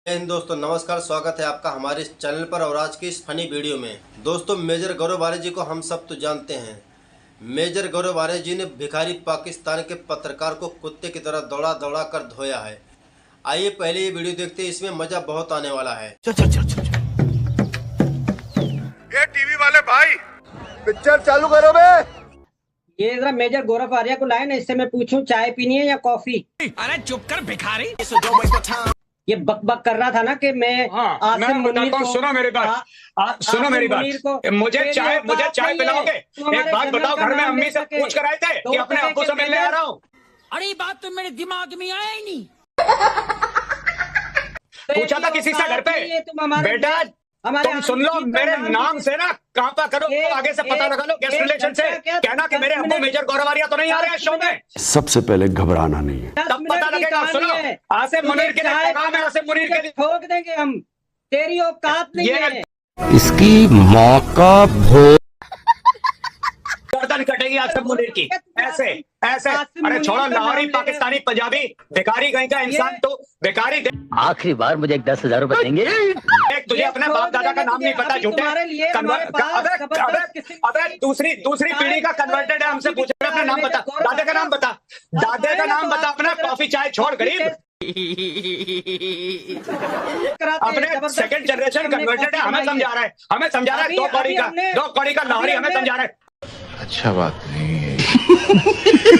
जय हिंद दोस्तों, नमस्कार। स्वागत है आपका हमारे इस चैनल पर। और आज की इस फनी वीडियो में दोस्तों, मेजर गौरव आर्य जी को हम सब तो जानते हैं। मेजर गौरव आर्य जी ने भिखारी पाकिस्तान के पत्रकार को कुत्ते की तरह दौड़ा दौड़ा कर धोया है। आइए पहले ये वीडियो देखते हैं, इसमें मजा बहुत आने वाला है। चल चल चल चल ये टीवी वाले भाई पिक्चर चालू करो बे। ये जरा मेजर गौरव आर्य को लाए ना, इससे मैं पूछूं चाय पीनी है या कॉफी। अरे चुप कर भिखारी। ये बक बक कर रहा था ना कि मैं मैं बताता हूँ, सुनो मेरी बात, सुनो मेरी बात। मुझे चाय पिलाओगे? एक बात बताओ, घर में अम्मी से पूछ कर आए थे कि अपने अब्बू से मिलने आ रहा हूँ? अरे ये बात तो मेरे दिमाग में आया ही नहीं। पूछा था किसी से घर पे? बेटा तुम सुन लो, मेरे नाम से ना कांपा करो, आगे से पता लगा लो गेस्ट रिलेशन से। कहना कि मेरे अब्बू मेजर गौरव आर्य तो नहीं आ रहे हैं शो में। सबसे पहले घबराना नहीं है, तब पता लगेगा। सुनो, आसिम मुनीर के लिए काम है, आसिम मुनीर के लिए ठोक देंगे हम। तेरी औकात नहीं है। इसकी मौका भो गर्दन कटेगी आसिम मुनीर की, ऐसे ऐसे। अरे छोड़ो, लाहौरी पाकिस्तानी पंजाबी भिखारी कहीं का इंसान, तो भिखारी। आखिरी बार मुझे 10,000 रुपए देंगे। एक तुझे अपने बाप दादा का नाम नहीं पता, झूठे। अबे दूसरी पीढ़ी का कन्वर्टेड है, हमसे पूछे अपना नाम बता, दादा का नाम बता, दादा का नाम बता अपना। कॉफी चाय छोड़, गरीब। अपने सेकंड जनरेशन कन्वर्टेड है, हमें समझा रहा है, दो कौड़ी का लाहौरी हमें समझा रहा है। अच्छा बात नहीं है।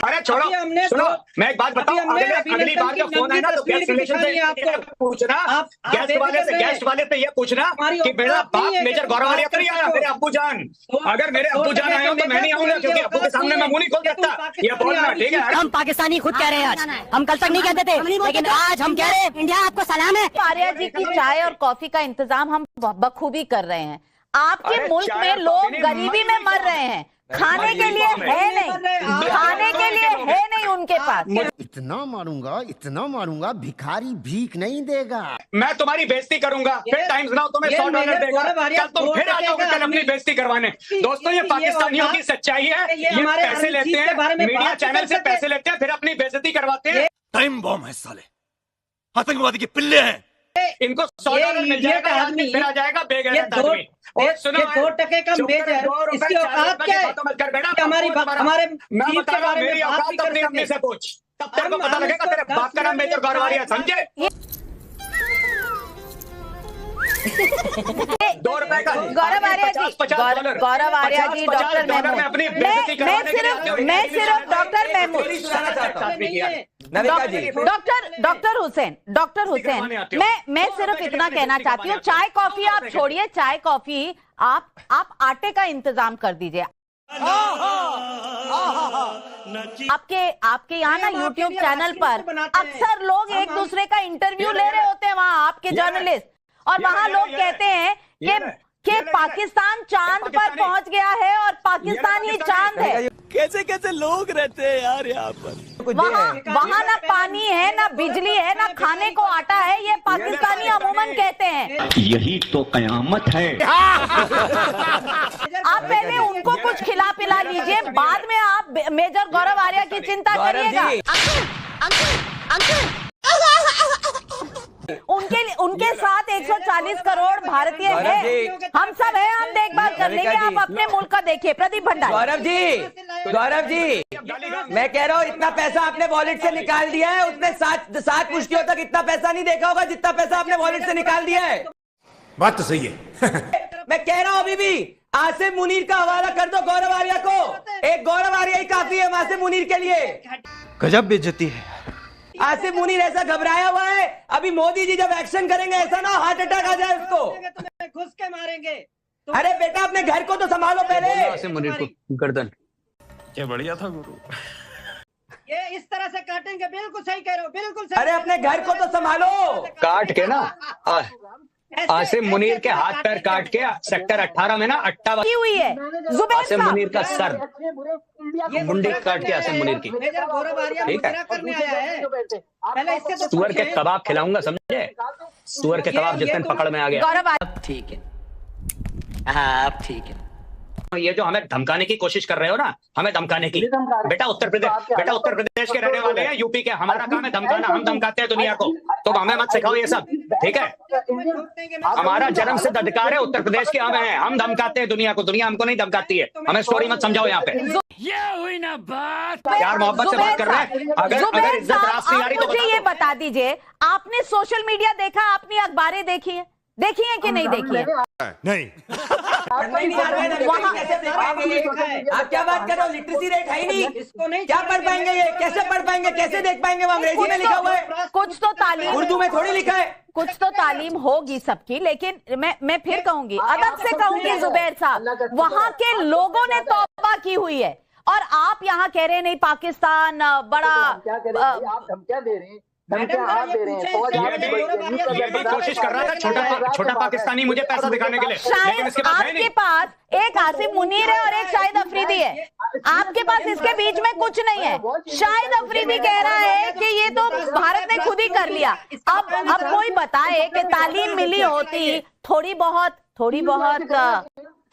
अरे छोड़ो, सुनो, मैं एक बात बताऊं, अगली बार जब फोन आए ना तो गेस्ट रिलेशन से पूछना, गेस्ट वाले से ये पूछना कि मेरा बाप मेजर गौरव आर्य तो नहीं आया, मेरे अब्बू जान। अगर मेरे अब्बू जान आए हो तो मैं नहीं आऊंगा, क्योंकि अब्बू के सामने मैं मुंह नहीं खोल सकता। ये बोलना ठीक है। हम पाकिस्तानी खुद कह रहे हैं आज, हम कल तक नहीं कहते थे, लेकिन आज हम कह रहे हैं इंडिया आपको सलाम है। आर्य जी की चाय और कॉफी का इंतजाम हम बखूबी कर रहे हैं। आपके मुल्क में लोग गरीबी में मर रहे हैं, खाने के लिए है नहीं उनके पास। इतना मारूंगा भिखारी भीख नहीं देगा। मैं तुम्हारी बेइज्जती करूंगा, फिर टाइम्स नाउ तुम्हें $100 देगा, कल तुम फिर आ जाओगे कल अपनी बेइज्जती करवाने। दोस्तों, ये पाकिस्तानियों की सच्चाई है। ये पैसे लेते हैं, मीडिया चैनल से पैसे लेते हैं, फिर अपनी बेइज्जती करवाते हैं। टाइम बॉम्ब है साले, आतंकवादी के पिल्ले हैं। इनको $100 मिल जाएगा, आदमी फिर आ जाएगा बेगैरत आदमी। और सुनो, 2 टके का मेजर, इसकी औकात क्या है? हमारे मैं बता रहा हूँ, मेरी औकात अपनी अम्मी से पूछ, तब तेरे को पता लगेगा तेरे बाप का नाम मेजर गौरव आर्य, समझे? $2 का गौरव आर्य जी, गौरव आर्य जी, डॉक्टर महमूद, मैं सिर्फ डॉक्टर महमूद, डॉक्टर हुसैन, मैं सिर्फ इतना कहना चाहती हूँ, चाय कॉफी आप छोड़िए, चाय कॉफी आप आटे का इंतजाम कर दीजिए। आपके यहाँ ना YouTube चैनल पर अक्सर लोग एक दूसरे का इंटरव्यू ले रहे होते हैं, वहाँ आपके जर्नलिस्ट, और वहाँ लोग कहते हैं कि पाकिस्तान चांद पर पहुंच गया है और पाकिस्तान ही चांद है। कैसे लोग रहते हैं यार यहाँ पर। वहाँ ना पानी है, ना बिजली है, ना खाने को आटा है, ये पाकिस्तानी अमूमन कहते हैं। यही तो कयामत है। आप पहले उनको कुछ खिला पिला लीजिए, बाद में आप मेजर गौरव आर्य की चिंता करिएगा। उनके साथ 140 करोड़ भारतीय हैं, हम सब हैं, हम देखभाल कर लेंगे। आप अपने मुल्क का देखिए। प्रदीप भंडारी। गौरव जी, मैं कह रहा हूँ, इतना पैसा आपने वॉलेट से निकाल दिया है, उसने 7 मुश्किलों तक इतना पैसा नहीं देखा होगा जितना पैसा आपने वॉलेट से निकाल दिया है। बात तो सही है। मैं कह रहा हूँ अभी भी आसिम मुनीर का हवाला कर दो गौरव आर्य को। एक गौरव आर्य ही काफी है आसिम मुनीर के लिए। गजब बेइज्जती है। आसिम मुनीर ऐसा घबराया हुआ है, अभी मोदी जी जब एक्शन करेंगे ऐसा ना हार्ट अटैक आ जाए उसको, घुस के मारेंगे। अरे बेटा अपने घर को तो संभालो पहले। आसिम मुनीर को गर्दन। क्या बढ़िया था गुरु। ये इस तरह से काटेंगे, बिल्कुल सही कह रहे हो, बिल्कुल सही। अरे अपने घर को तो संभालो। काट के ना आसिम मुनीर के हाथ पैर काट के सेक्टर 18 में ना 58 हुई है। आसिम मुनीर का सर मुंडी काट के आसिम मुनीर की, ठीक है? सुअर के कबाब खिलाऊंगा, समझे? सुअर के कबाब जिस दिन पकड़ में आ गया। ठीक है, आप ठीक है। ये जो हमें धमकाने की कोशिश कर रहे हो ना, हमें धमकाने की, बेटा उत्तर प्रदेश के रहने वाले हैं, यूपी के, हमारा काम है धमकाना, हम धमकाते हैं दुनिया को, तो हमें मत सिखाओ ये सब, ठीक है। हमारा जन्म सिद्ध अधिकार है, उत्तर प्रदेश के हम धमकाते हैं दुनिया को, दुनिया हमको नहीं धमकाती है। हमें स्टोरी मत समझाओ यहाँ पे, ये हुई ना बात। प्यार मोहब्बत से बात कर रहे हैं। अगर इज्जत रास नहीं आ रही तो मुझे ये बता दीजिए, आपने सोशल मीडिया देखा, आपने अखबारें देखी है कि नहीं देखी है? नहीं। आप क्या बात कर रहे हो? लिटरेसी रेट है ही नहीं, इसको नहीं क्या पढ़ पाएंगे ये? कैसे पढ़ पाएंगे? कैसे देख पाएंगे? वो अंग्रेजी में लिखा हुआ है, कुछ तो तालीम, उर्दू में थोड़ी लिखा है। कुछ तो तालीम होगी सबकी, लेकिन मैं फिर कहूंगी, अदब से कहूंगी जुबैर साहब, वहां के लोगों ने तौबा की हुई है, और आप यहाँ कह रहे नहीं पाकिस्तान बड़ा, आप धमकियां दे रहे हैं, ये भी कोशिश कर रहा था छोटा पाकिस्तानी मुझे पैसा दिखाने के लिए। शायद आपके पास एक आसिम मुनीर है और एक शाहिद अफरीदी है, आपके पास इसके बीच में कुछ नहीं है। शाहिद अफरीदी कह रहा है कि ये तो भारत ने खुद ही कर लिया। अब कोई बताए कि तालीम मिली होती, थोड़ी बहुत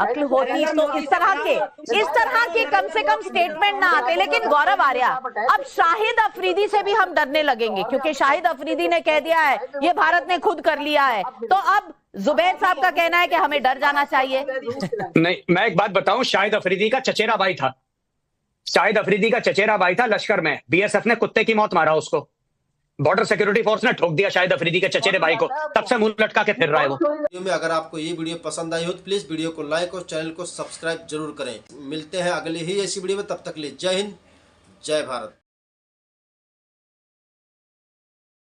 अक्ल होती तो इस तरह के कम से कम स्टेटमेंट ना आते। लेकिन गौरव आर्या, अब शाहिद अफरीदी से भी हम डरने लगेंगे, क्योंकि शाहिद अफरीदी ने कह दिया है ये भारत ने खुद कर लिया है। तो अब जुबैर साहब का कहना है कि हमें डर जाना चाहिए। नहीं, मैं एक बात बताऊं, शाहिद अफरीदी का चचेरा भाई था लश्कर में, बीएसएफ ने कुत्ते की मौत मारा उसको, बॉर्डर सिक्योरिटी फोर्स ने ठोक दिया शाहिद अफरीदी के चचेरे भाई को, तब से मुंह लटका के फिर रहा है वो। वीडियो में अगर आपको ये वीडियो पसंद आई हो तो प्लीज वीडियो को लाइक और चैनल को सब्सक्राइब जरूर करें। मिलते हैं अगली ही ऐसी वीडियो में, तब तक के लिए जय हिंद, जय भारत।